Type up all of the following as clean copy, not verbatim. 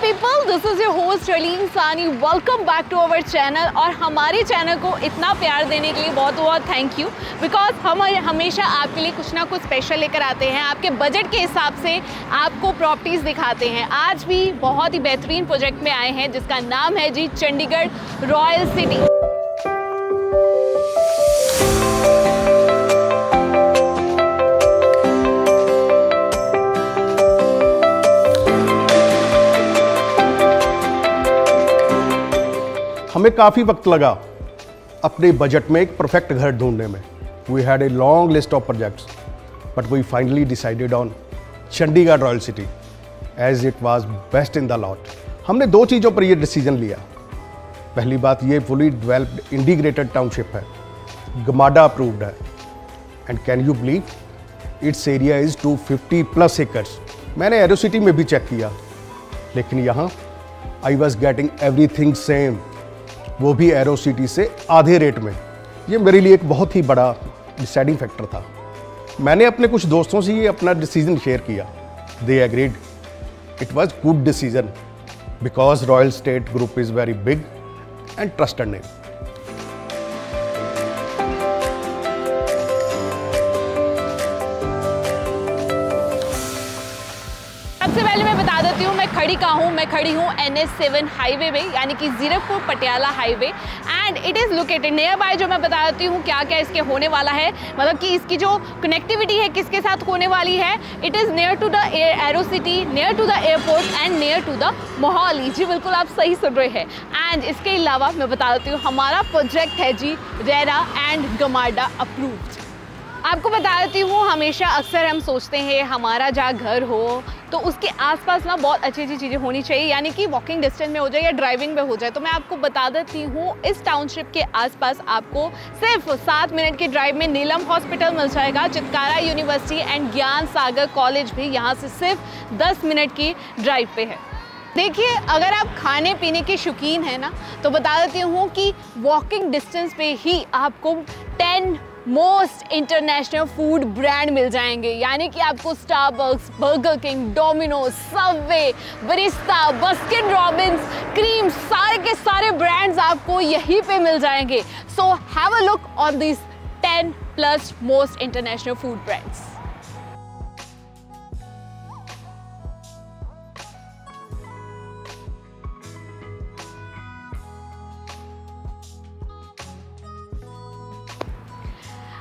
People, this is your host Raleem Sani. Welcome back to our channel. और हमारे channel को इतना प्यार देने के लिए बहुत बहुत थैंक यू, बिकॉज हम हमेशा आपके लिए कुछ ना कुछ स्पेशल लेकर आते हैं, आपके बजट के हिसाब से आपको प्रॉपर्टीज़ दिखाते हैं। आज भी बहुत ही बेहतरीन प्रोजेक्ट में आए हैं जिसका नाम है जी चंडीगढ़ रॉयल सिटी। हमें काफ़ी वक्त लगा अपने बजट में एक परफेक्ट घर ढूंढने में। We had a long list of projects but we finally decided on Chandigarh Royal City as it was best in the lot. हमने दो चीज़ों पर यह डिसीजन लिया। पहली बात, ये फुली डेवलप्ड इंटीग्रेटेड टाउनशिप है, गमाडा अप्रूव्ड है, and can you believe it's area is 250+ acres. मैंने एरो सिटी में भी चेक किया, लेकिन यहाँ I was getting everything same, वो भी एरो सिटी से आधे रेट में। ये मेरे लिए एक बहुत ही बड़ा डिसाइडिंग फैक्टर था। मैंने अपने कुछ दोस्तों से ये अपना डिसीजन शेयर किया। They agreed it was good decision because royal state group is very big and trusted name. सबसे पहले मैं बता देती हूँ मैं खड़ी कहाँ हूँ। मैं खड़ी हूँ NH7 हाईवे में, यानी कि Zirakpur Patiala highway, and it is located near by. जो मैं बता देती हूँ क्या क्या इसके होने वाला है, मतलब कि इसकी जो कनेक्टिविटी है किसके साथ होने वाली है। It is near to the Aero City, near to the airport and near to the Mohali. जी बिल्कुल, आप सही सुन रहे हैं। एंड इसके अलावा मैं बता देती हूँ हमारा प्रोजेक्ट है जी रेरा एंड गमाडा अप्रूव्ड। आपको बता देती हूँ, हमेशा अक्सर हम सोचते हैं हमारा जहाँ घर हो तो उसके आसपास ना बहुत अच्छी अच्छी चीज़ें होनी चाहिए, यानी कि वॉकिंग डिस्टेंस में हो जाए या ड्राइविंग में हो जाए। तो मैं आपको बता देती हूँ इस टाउनशिप के आसपास आपको सिर्फ 7 मिनट के ड्राइव में नीलम हॉस्पिटल मिल जाएगा, चित्कारा यूनिवर्सिटी एंड ज्ञान सागर कॉलेज भी यहाँ से सिर्फ 10 मिनट की ड्राइव पे है। देखिए, अगर आप खाने पीने के शौकीन हैं ना, तो बता देती हूँ कि वॉकिंग डिस्टेंस पे ही आपको 10 मोस्ट इंटरनेशनल फूड ब्रांड मिल जाएंगे, यानी कि आपको Starbucks, burger king, Domino's, Subway, Barista, Baskin Robbins, cream, सारे के सारे ब्रांड्स आपको यहीं पे मिल जाएंगे। So have a look on this 10+ most international food brands.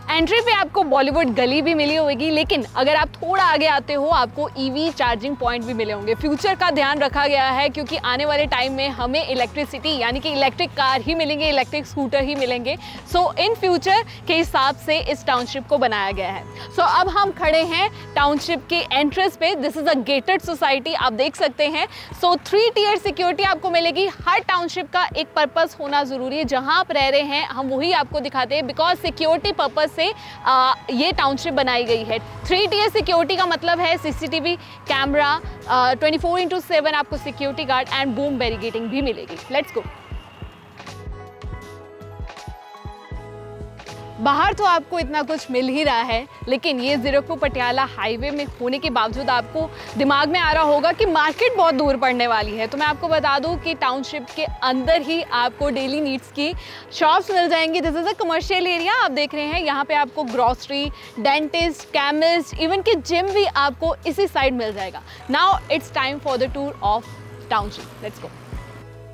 Entry पे आपको बॉलीवुड गली भी मिली होगी, लेकिन अगर आप थोड़ा आगे आते हो आपको EV चार्जिंग पॉइंट भी मिले होंगे। फ्यूचर का ध्यान रखा गया है क्योंकि आने वाले टाइम में हमें इलेक्ट्रिसिटी यानी कि इलेक्ट्रिक कार ही मिलेंगे, इलेक्ट्रिक स्कूटर ही मिलेंगे। सो इन फ्यूचर के हिसाब से इस टाउनशिप को बनाया गया है। सो अब हम खड़े हैं टाउनशिप के एंट्रेंस पे। This is a gated society, आप देख सकते हैं। सो 3 टियर सिक्योरिटी आपको मिलेगी। हर टाउनशिप का एक पर्पस होना ज़रूरी है। जहाँ आप रह रहे हैं हम वही आपको दिखाते हैं, बिकॉज सिक्योरिटी पर्पस से ये टाउनशिप बनाई गई है। 3 टियर सिक्योरिटी का मतलब है CCTV कैमरा, 24/7 आपको security guard and boom barricading भी मिलेगी। Let's go. बाहर तो आपको इतना कुछ मिल ही रहा है, लेकिन ये जीरकपुर पटियाला हाईवे में होने के बावजूद आपको दिमाग में आ रहा होगा कि मार्केट बहुत दूर पड़ने वाली है। तो मैं आपको बता दूं कि टाउनशिप के अंदर ही आपको डेली नीड्स की शॉप्स मिल जाएंगी। This is a commercial area, आप देख रहे हैं। यहाँ पे आपको ग्रॉसरी, डेंटिस्ट, केमिस्ट, इवन कि जिम भी आपको इसी साइड मिल जाएगा। Now it's time for the tour of township. Let's go.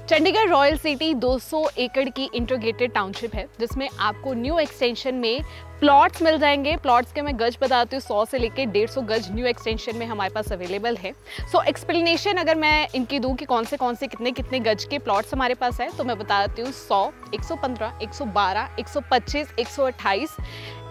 Chandigarh Royal city 200 एकड़ की इंटीग्रेटेड टाउनशिप है, जिसमें आपको न्यू एक्सटेंशन में प्लॉट्स मिल जाएंगे। प्लॉट्स के मैं गज बताती हूँ, 100 से लेके 150 गज न्यू एक्सटेंशन में हमारे पास अवेलेबल है। सो एक्सप्लेनेशन अगर मैं इनकी दूँ कि कौन से कितने गज के प्लॉट्स हमारे पास है, तो मैं बताती हूँ 100, 115, 112, 125, 128,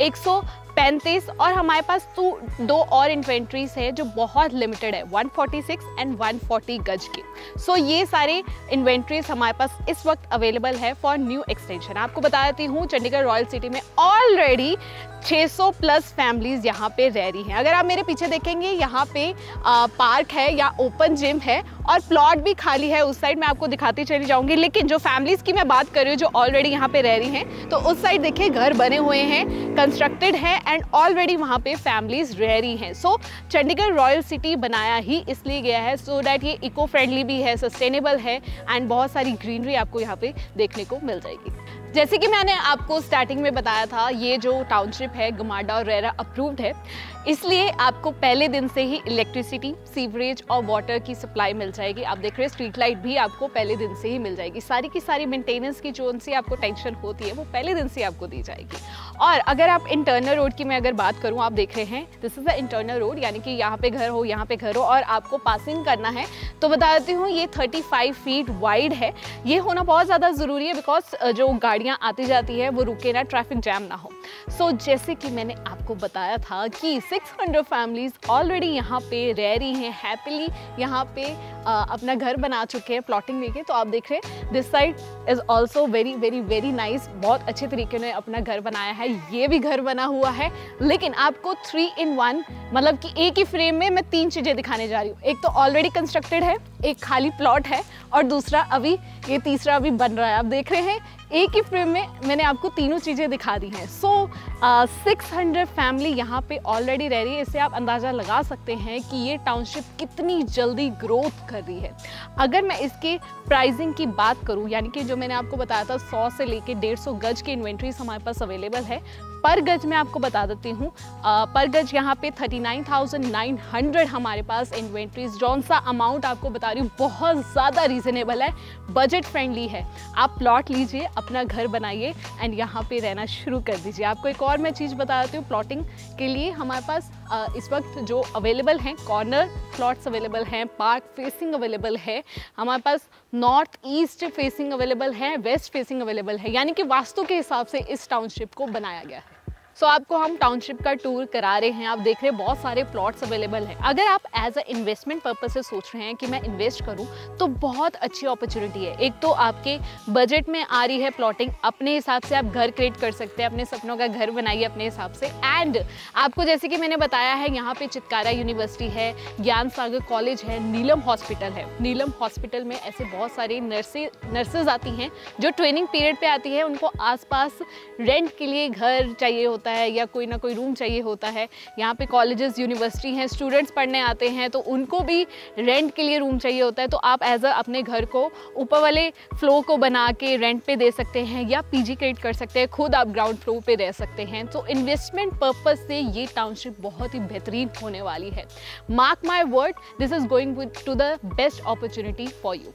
135 और हमारे पास 2 और इन्वेंट्रीज है जो बहुत लिमिटेड है, 146 एंड 140 गज के। सो ये सारे इन्वेंट्रीज हमारे पास इस वक्त अवेलेबल है फॉर न्यू एक्सटेंशन। आपको बता देती हूँ चंडीगढ़ रॉयल सिटी में ऑलरेडी 600 प्लस फैमिलीज यहाँ पे रह रही हैं। अगर आप मेरे पीछे देखेंगे यहाँ पे पार्क है या ओपन जिम है और प्लॉट भी खाली है उस साइड, मैं आपको दिखाती चली जाऊंगी। लेकिन जो फैमिलीज की मैं बात कर रही हूँ जो ऑलरेडी यहाँ पे रह रही हैं, तो उस साइड देखिए घर बने हुए हैं, कंस्ट्रक्टेड है एंड ऑलरेडी वहाँ पे फैमिलीज रह रही हैं। सो चंडीगढ़ रॉयल सिटी बनाया ही इसलिए गया है सो डैट ये इको फ्रेंडली भी है, सस्टेनेबल है एंड बहुत सारी ग्रीनरी आपको यहाँ पे देखने को मिल जाएगी। जैसे कि मैंने आपको स्टार्टिंग में बताया था, ये जो टाउनशिप है गमाडा और रेरा अप्रूव्ड है, इसलिए आपको पहले दिन से ही इलेक्ट्रिसिटी, सीवरेज और वाटर की सप्लाई मिल जाएगी। आप देख रहे हैं स्ट्रीट लाइट भी आपको पहले दिन से ही मिल जाएगी। सारी की सारी मेंटेनेंस की जो उनसे आपको टेंशन होती है वो पहले दिन से आपको दी जाएगी। और अगर आप इंटरनल रोड की मैं अगर बात करूँ, आप देख रहे हैं this is the internal road, यानी कि यहाँ पे घर हो, यहाँ पे घर हो और आपको पासिंग करना है, तो बता देती हूँ ये 35 फीट वाइड है। ये होना बहुत ज़्यादा ज़रूरी है बिकॉज जो गाड़ियाँ आती जाती है वो रुके ना, ट्रैफिक जैम ना हो। सो जैसे कि मैंने आपको बताया था कि 600 फैमिलीज ऑलरेडी यहाँ पे रह रही हैं, हैप्पीली यहाँ पे अपना घर बना चुके हैं प्लॉटिंग लेके। तो आप देख रहे हैं this side is also very very very nice, बहुत अच्छे तरीके से अपना घर बनाया है। ये भी घर बना हुआ है, लेकिन आपको 3 in 1 मतलब कि एक ही फ्रेम में मैं 3 चीज़ें दिखाने जा रही हूँ। एक तो ऑलरेडी कंस्ट्रक्टेड है, एक खाली प्लॉट है और दूसरा अभी ये तीसरा अभी बन रहा है। आप देख रहे हैं एक ही फ्रेम में मैंने आपको तीनों चीज़ें दिखा दी हैं। सो 600 फैमिली यहाँ पे ऑलरेडी रह रही है। इससे आप अंदाज़ा लगा सकते हैं कि ये टाउनशिप कितनी जल्दी ग्रोथ कर रही है। अगर मैं इसके प्राइसिंग की बात करूँ, यानी कि जो मैंने आपको बताया था 100 से लेके 150 गज की इन्वेंट्रीज हमारे पास अवेलेबल है। पर गज मैं आपको बता देती हूँ, पर गज यहाँ पे 39,900 हमारे पास इन्वेंट्रीज। जौन सा अमाउंट आपको बता रही हूँ बहुत ज़्यादा रीज़नेबल है, बजट फ्रेंडली है। आप प्लॉट लीजिए, अपना घर बनाइए एंड यहाँ पे रहना शुरू कर दीजिए। आपको एक और मैं चीज़ बता देती हूँ, प्लॉटिंग के लिए हमारे पास इस वक्त जो अवेलेबल हैं, कॉर्नर प्लॉट्स अवेलेबल हैं, पार्क फेसिंग अवेलेबल है, हमारे पास नॉर्थ ईस्ट फेसिंग अवेलेबल है, वेस्ट फेसिंग अवेलेबल है, यानी कि वास्तु के हिसाब से इस टाउनशिप को बनाया गया है। सो आपको हम टाउनशिप का टूर करा रहे हैं। आप देख रहे हैं बहुत सारे प्लॉट्स अवेलेबल हैं। अगर आप एज अ इन्वेस्टमेंट पर्पस से सोच रहे हैं कि मैं इन्वेस्ट करूं, तो बहुत अच्छी अपॉर्चुनिटी है। एक तो आपके बजट में आ रही है प्लॉटिंग, अपने हिसाब से आप घर क्रिएट कर सकते हैं, अपने सपनों का घर बनाइए अपने हिसाब से। एंड आपको जैसे कि मैंने बताया है, यहाँ पे चितकारा यूनिवर्सिटी है, ज्ञान सागर कॉलेज है, नीलम हॉस्पिटल है। नीलम हॉस्पिटल में ऐसे बहुत सारे नर्सेज आती हैं जो ट्रेनिंग पीरियड पे आती है। उनको आसपास रेंट के लिए घर चाहिए होता है या कोई ना कोई रूम चाहिए होता है। यहाँ पे कॉलेजेस, यूनिवर्सिटी हैं, स्टूडेंट्स पढ़ने आते हैं तो उनको भी रेंट के लिए रूम चाहिए होता है। तो आप एज अ अपने घर को ऊपर वाले फ्लोर को बना के रेंट पे दे सकते हैं या पीजी क्रिएट कर सकते हैं, खुद आप ग्राउंड फ्लोर पे रह सकते हैं। तो इन्वेस्टमेंट पर्पस से ये टाउनशिप बहुत ही बेहतरीन होने वाली है। Mark my word, this is going to the best opportunity for you.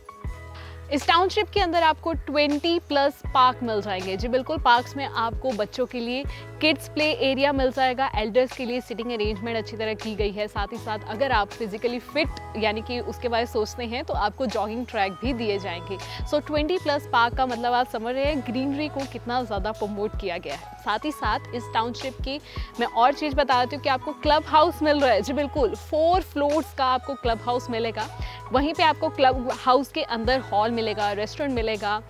इस टाउनशिप के अंदर आपको 20 प्लस पार्क मिल जाएंगे। जी बिल्कुल, पार्क्स में आपको बच्चों के लिए किड्स प्ले एरिया मिल जाएगा, एल्डर्स के लिए सिटिंग अरेंजमेंट अच्छी तरह की गई है। साथ ही साथ अगर आप फिजिकली फिट यानी कि उसके बारे में सोचते हैं तो आपको जॉगिंग ट्रैक भी दिए जाएंगे। सो 20 प्लस पार्क का मतलब आप समझ रहे हैं ग्रीनरी को कितना ज़्यादा प्रमोट किया गया है। साथ ही साथ इस टाउनशिप की मैं और चीज़ बता देती हूँ कि आपको क्लब हाउस मिल रहा है। जी बिल्कुल, 4 फ्लोर्स का आपको क्लब हाउस मिलेगा। वहीं पे आपको क्लब हाउस के अंदर हॉल मिलेगा, रेस्टोरेंट मिलेगा,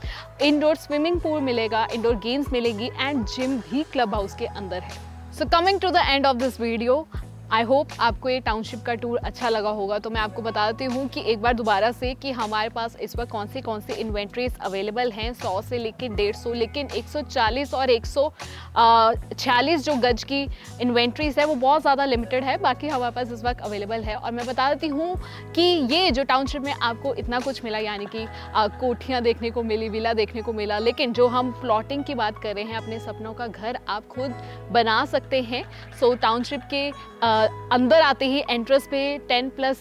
इंडोर स्विमिंग पूल मिलेगा, इंडोर गेम्स मिलेगी एंड जिम भी क्लब हाउस के अंदर है। So coming to the end of this video, I hope आपको ये टाउनशिप का टूर अच्छा लगा होगा। तो मैं आपको बता देती हूँ कि एक बार दोबारा से कि हमारे पास इस वक्त कौन सी इन्वेंट्रीज अवेलेबल हैं। 100 से लेकर 150, लेकिन 140 और 146 जो गज की इन्वेंट्रीज है वो बहुत ज़्यादा लिमिटेड है। बाकी हमारे पास इस वक्त अवेलेबल है। और मैं बता देती हूँ कि ये जो टाउनशिप में आपको इतना कुछ मिला, यानी कि कोठियाँ देखने को मिली, विला देखने को मिला, लेकिन जो हम प्लॉटिंग की बात कर रहे हैं, अपने सपनों का घर आप खुद बना सकते हैं। सो टाउनशिप के अंदर आते ही एंट्रेंस पे 10 प्लस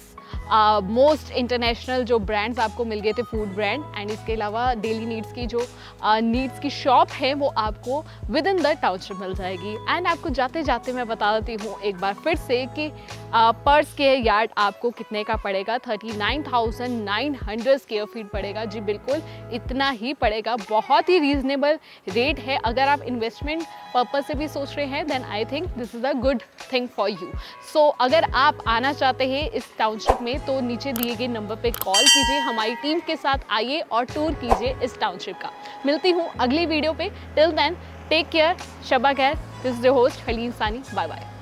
मोस्ट इंटरनेशनल जो ब्रांड्स आपको मिल गए थे, फूड ब्रांड, एंड इसके अलावा डेली नीड्स की जो नीड्स की शॉप है वो आपको विद इन द टाउनशिप मिल जाएगी। एंड आपको जाते जाते मैं बता देती हूँ एक बार फिर से कि पर स्क्वायर यार्ड आपको कितने का पड़ेगा। 39,900 स्क्वायर फीट पड़ेगा। जी बिल्कुल, इतना ही पड़ेगा, बहुत ही रीजनेबल रेट है। अगर आप इन्वेस्टमेंट पर्पस से भी सोच रहे हैं then I think this is a good thing for you. So अगर आप आना चाहते हैं इस टाउनशिप में तो नीचे दिए गए नंबर पे कॉल कीजिए, हमारी टीम के साथ आइए और टूर कीजिए इस टाउनशिप का। मिलती हूँ अगली वीडियो पे। टिल देन टेक केयर, शबा खैर। This is your host Haleem Sani, bye bye.